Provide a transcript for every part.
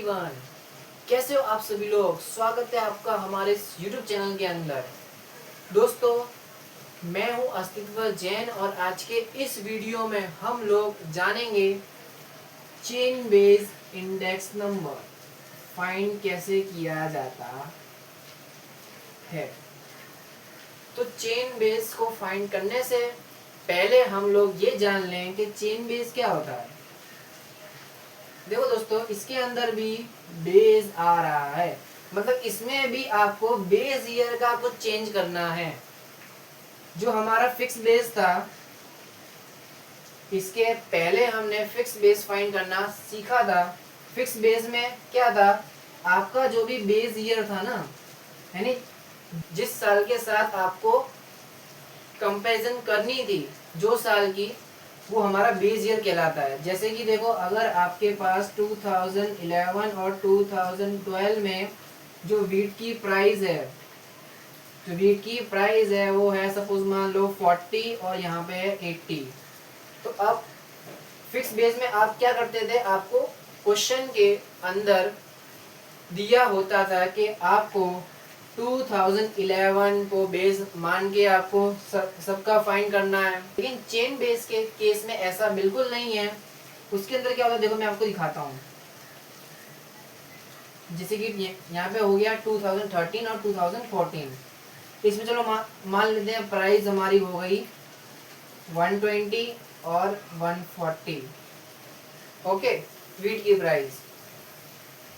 Everyone, कैसे हो आप सभी लोग। स्वागत है आपका हमारे यूट्यूब चैनल के अंदर। दोस्तों, मैं हूं अस्तित्व जैन और आज के इस वीडियो में हम लोग जानेंगे chain base index number find कैसे किया जाता है। तो चेन बेस को फाइंड करने से पहले हम लोग ये जान लें कि चेन बेस क्या होता है। देखो दोस्तों, इसके अंदर भी बेस आ रहा है, मतलब इसमें भी आपको बेस ईयर का कुछ चेंज करना है। जो हमारा फिक्स बेस था, इसके पहले हमने फिक्स बेस फाइंड करना सीखा था। फिक्स बेस में क्या था, आपका जो भी बेस ईयर था ना, यानी जिस साल के साथ आपको कंपैरिजन करनी थी, जो साल की, वो हमारा बेस ईयर कहलाता है। जैसे कि देखो, अगर आपके पास 2011 और 2012 में जो वीट की प्राइस है, वो है सपोज मान लो 40 और यहाँ पे है 80। तो अब फिक्स बेस में आप क्या करते थे, आपको क्वेश्चन के अंदर दिया होता था कि आपको 2011 को बेस मान के आपको सबका फाइंड करना है। लेकिन चेन बेस के केस में ऐसा बिल्कुल नहीं है। उसके अंदर क्या होता है, देखो मैं आपको दिखाता हूँ। जैसे कि यहाँ पे हो गया 2013 और 2014। इसमें चलो मान लेते हैं प्राइस हमारी हो गई 120 और 140। ओके, वीट की प्राइस।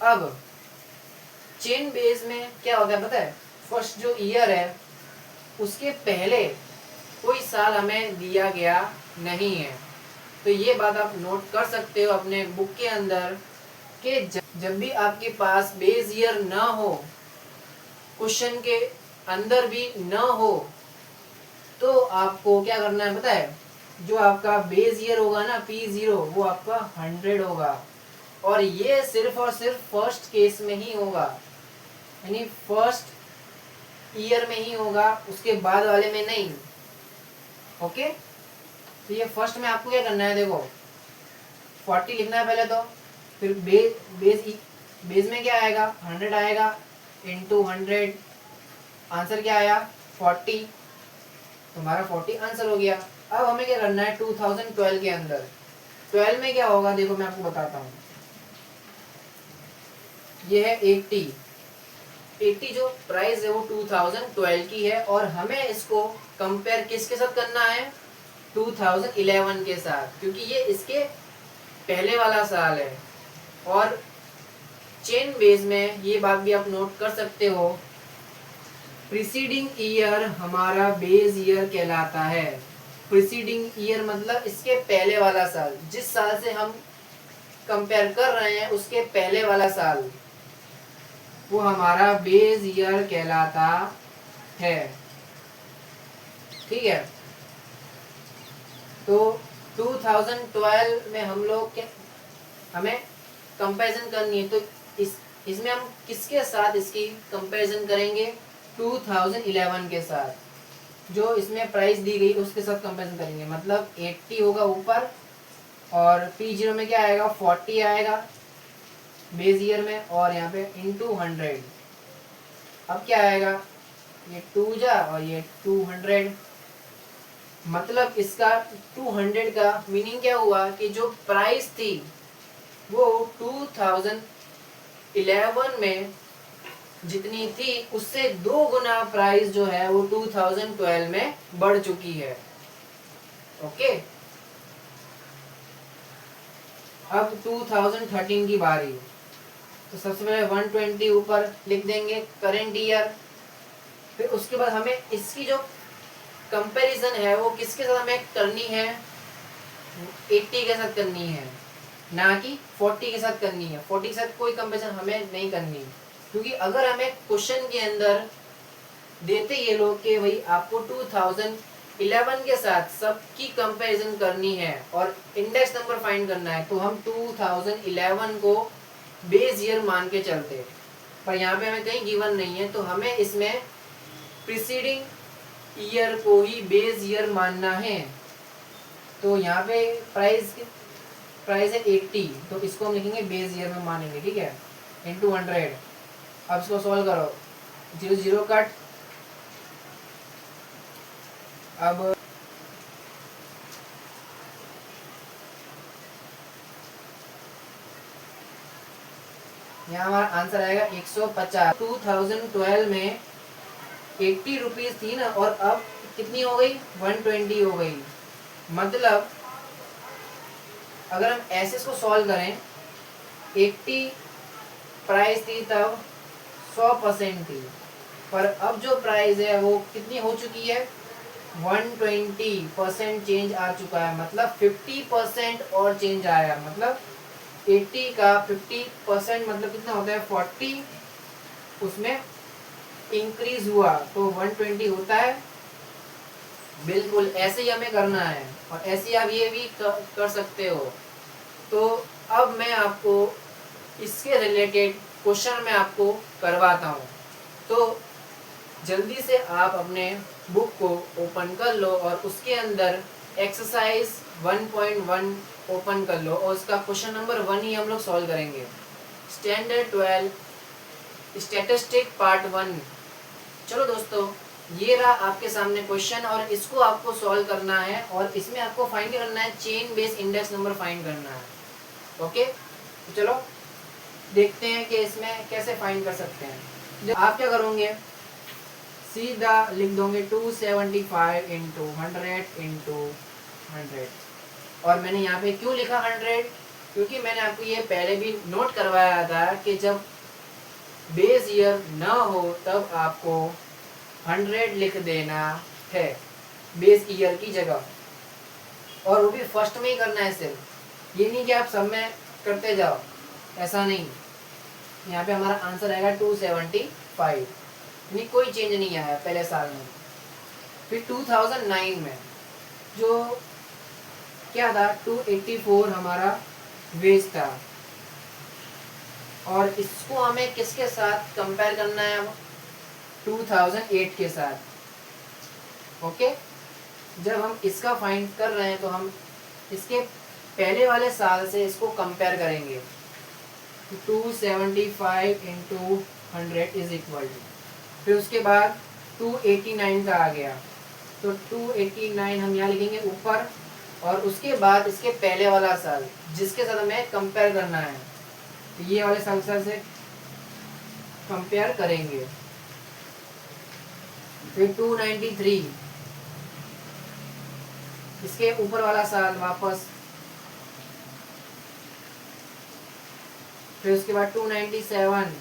अब चेन बेस में क्या होता है पता है, फर्स्ट जो ईयर है उसके पहले कोई साल हमें दिया गया नहीं है। तो ये बात आप नोट कर सकते हो अपने बुक के अंदर कि जब भी आपके पास बेस ईयर ना हो, क्वेश्चन के अंदर भी ना हो, तो आपको क्या करना है पता है, जो आपका बेस ईयर होगा ना P0, वो आपका 100 होगा। और ये सिर्फ और सिर्फ फर्स्ट केस में ही होगा, यानी फर्स्ट ईयर में ही होगा, उसके बाद वाले में नहीं। ओके, तो ये फर्स्ट में आपको क्या करना है, देखो 40 लिखना है पहले, तो फिर बेस में क्या आएगा, 100 आएगा, इंटू 100। आंसर क्या आया, 40। तुम्हारा 40 आंसर हो गया। अब हमें क्या करना है 2012 के अंदर। 12 में क्या होगा, देखो मैं आपको बताता हूँ। ये है 80 जो प्राइस है वो 2012 की है, और हमें इसको कंपेयर किसके साथ करना है, 2011 के साथ, क्योंकि ये इसके पहले वाला साल है। और चेन बेस में ये बात भी आप नोट कर सकते हो, प्रीसीडिंग ईयर हमारा बेस ईयर कहलाता है। प्रीसीडिंग ईयर मतलब इसके पहले वाला साल, जिस साल से हम कंपेयर कर रहे हैं उसके पहले वाला साल, वो हमारा बेस ईयर कहलाता है। ठीक है, तो 2012 में हम लोग हमें कंपैरिजन करनी है, तो इसमें हम किसके साथ इसकी कंपैरिजन करेंगे, 2011 के साथ। जो इसमें प्राइस दी गई उसके साथ कंपैरिजन करेंगे, मतलब 80 होगा ऊपर, और P0 में क्या आएगा, 40 आएगा बेस ईयर में, और यहाँ पे इंटू 100। अब क्या आएगा, ये 2 जा और ये 200। मतलब इसका 200 का मीनिंग क्या हुआ कि जो प्राइस थी वो 2011 में जितनी थी उससे 2 गुना प्राइस जो है वो 2012 में बढ़ चुकी है। ओके, अब 2013 की बारी। तो सबसे पहले 120 ऊपर लिख देंगे करेंट ईयर। फिर उसके बाद हमें इसकी जो कंपैरिजन है वो किसके साथ हमें करनी है, 80 के साथ करनी है, ना कि 40 के साथ करनी है। 40 के साथ कोई कंपैरिजन हमें नहीं करनी, क्योंकि अगर हमें क्वेश्चन के अंदर देते ये लोग कि भाई आपको 2011 के साथ सबकी कंपैरिजन करनी है और इंडेक्स नंबर फाइंड करना है, तो हम 2011 को बेस ईयर मान के चलते। पर यहाँ पे हमें कहीं गिवन नहीं है, तो हमें इसमें प्रीसीडिंग ईयर को ही बेस ईयर मानना है। तो यहाँ पे प्राइस है 80, तो इसको हम लिखेंगे बेस ईयर में मानेंगे। ठीक है, इंटू 100। अब इसको सॉल्व करो, 0 0 कट। अब यहाँ हमारा आंसर आएगा 150। 2012 में 80 रुपीज थी ना, और अब कितनी हो गई, 120 हो गई। मतलब अगर हम ऐसे इसको सॉल्व करें, 80 प्राइस थी तब 100% थी, पर अब जो प्राइस है वो कितनी हो चुकी है, 120% चेंज आ चुका है। मतलब 50% और चेंज आया। मतलब 80 का 50% मतलब कितना होता है, 40, उसमें इंक्रीज हुआ तो 120 होता है। बिल्कुल ऐसे ही हमें करना है, और ऐसे ही आप ये भी कर सकते हो। तो अब मैं आपको इसके रिलेटेड क्वेश्चन में आपको करवाता हूँ। तो जल्दी से आप अपने बुक को ओपन कर लो और उसके अंदर एक्सरसाइज 1.1 ओपन कर लो, और उसका क्वेश्चन नंबर 1 ही हम लोग सॉल्व करेंगे। Standard 12 statistic part 1। चलो दोस्तों, ये रहा आपके सामने क्वेश्चन, और इसको आपको सॉल्व करना है, और इसमें आपको फाइंड करना है chain base index number find करना है। ओके, तो चलो देखते हैं कि इसमें कैसे फाइंड कर सकते हैं। जो आप क्या करोगे, सीधा लिख दोगे 275 इंटू 100 इंटू 100। और मैंने यहाँ पे क्यों लिखा 100, क्योंकि मैंने आपको ये पहले भी नोट करवाया था कि जब बेस ईयर ना हो तब आपको 100 लिख देना है बेस ईयर की जगह, और वो भी फर्स्ट में ही करना है सिर्फ। ये नहीं कि आप सब में करते जाओ, ऐसा नहीं। यहाँ पे हमारा आंसर आएगा 275, यानी कोई चेंज नहीं आया पहले साल में। फिर 2009 में जो क्या था, 284 हमारा वेज था, और इसको हमें किसके साथ कंपेयर करना है, अब 2008 के साथ। ओके, जब हम इसका फाइंड कर रहे हैं तो हम इसके पहले वाले साल से इसको कंपेयर करेंगे। 275 इंटू 100 इज इक्वल टू, फिर उसके बाद 289 का आ गया, तो 289 हम यहाँ लिखेंगे ऊपर, और उसके बाद इसके पहले वाला साल जिसके साथ हमें कंपेयर करना है, तो ये वाले साल से कंपेयर करेंगे। फिर 293 इसके ऊपर वाला साल वापस, फिर उसके बाद 297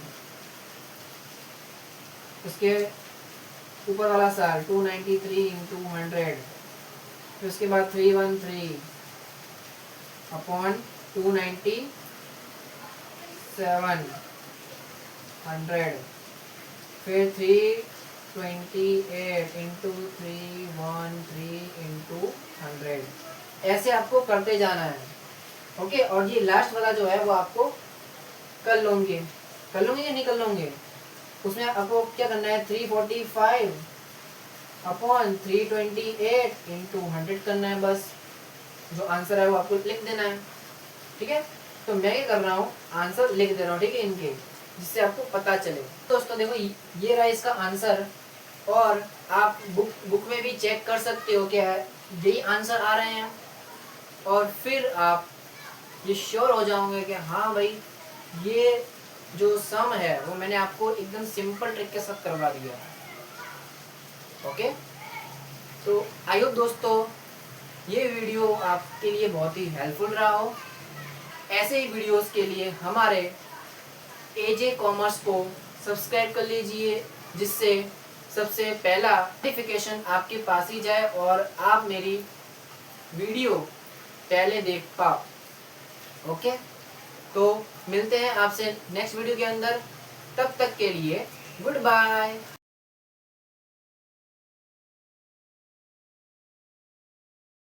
उसके ऊपर वाला साल, 293 इंटू 100, फिर उसके बाद 313 अपॉन 297 100, फिर 328 इंटू 313 इंटू 100। ऐसे आपको करते जाना है। ओके, और ये लास्ट वाला जो है वो आपको कर लोगे या नहीं कर लोगे, उसमें आपको क्या करना है, 345 अपॉन 328 इंटू 100 करना है। बस जो आंसर है वो आपको लिख देना है। ठीक है, तो मैं क्या कर रहा हूँ, आंसर लिख दे रहा हूँ, ठीक है, इनके, जिससे आपको पता चले। दोस्तों देखो, ये रहा इसका आंसर, और आप बुक में भी चेक कर सकते हो क्या यही आंसर आ रहे हैं, और फिर आप ये श्योर हो जाओगे कि हाँ भाई ये जो सम है वो मैंने आपको एकदम सिंपल ट्रिक के साथ करवा दिया। ओके, तो आई होप दोस्तों ये वीडियो आपके लिए बहुत ही हेल्पफुल रहा हो। ऐसे ही वीडियोस के लिए हमारे एजे कॉमर्स को सब्सक्राइब कर लीजिए, जिससे सबसे पहला नोटिफिकेशन आपके पास ही जाए और आप मेरी वीडियो पहले देख पाओ। ओके, तो मिलते हैं आपसे नेक्स्ट वीडियो के अंदर, तब तक के लिए गुड बाय।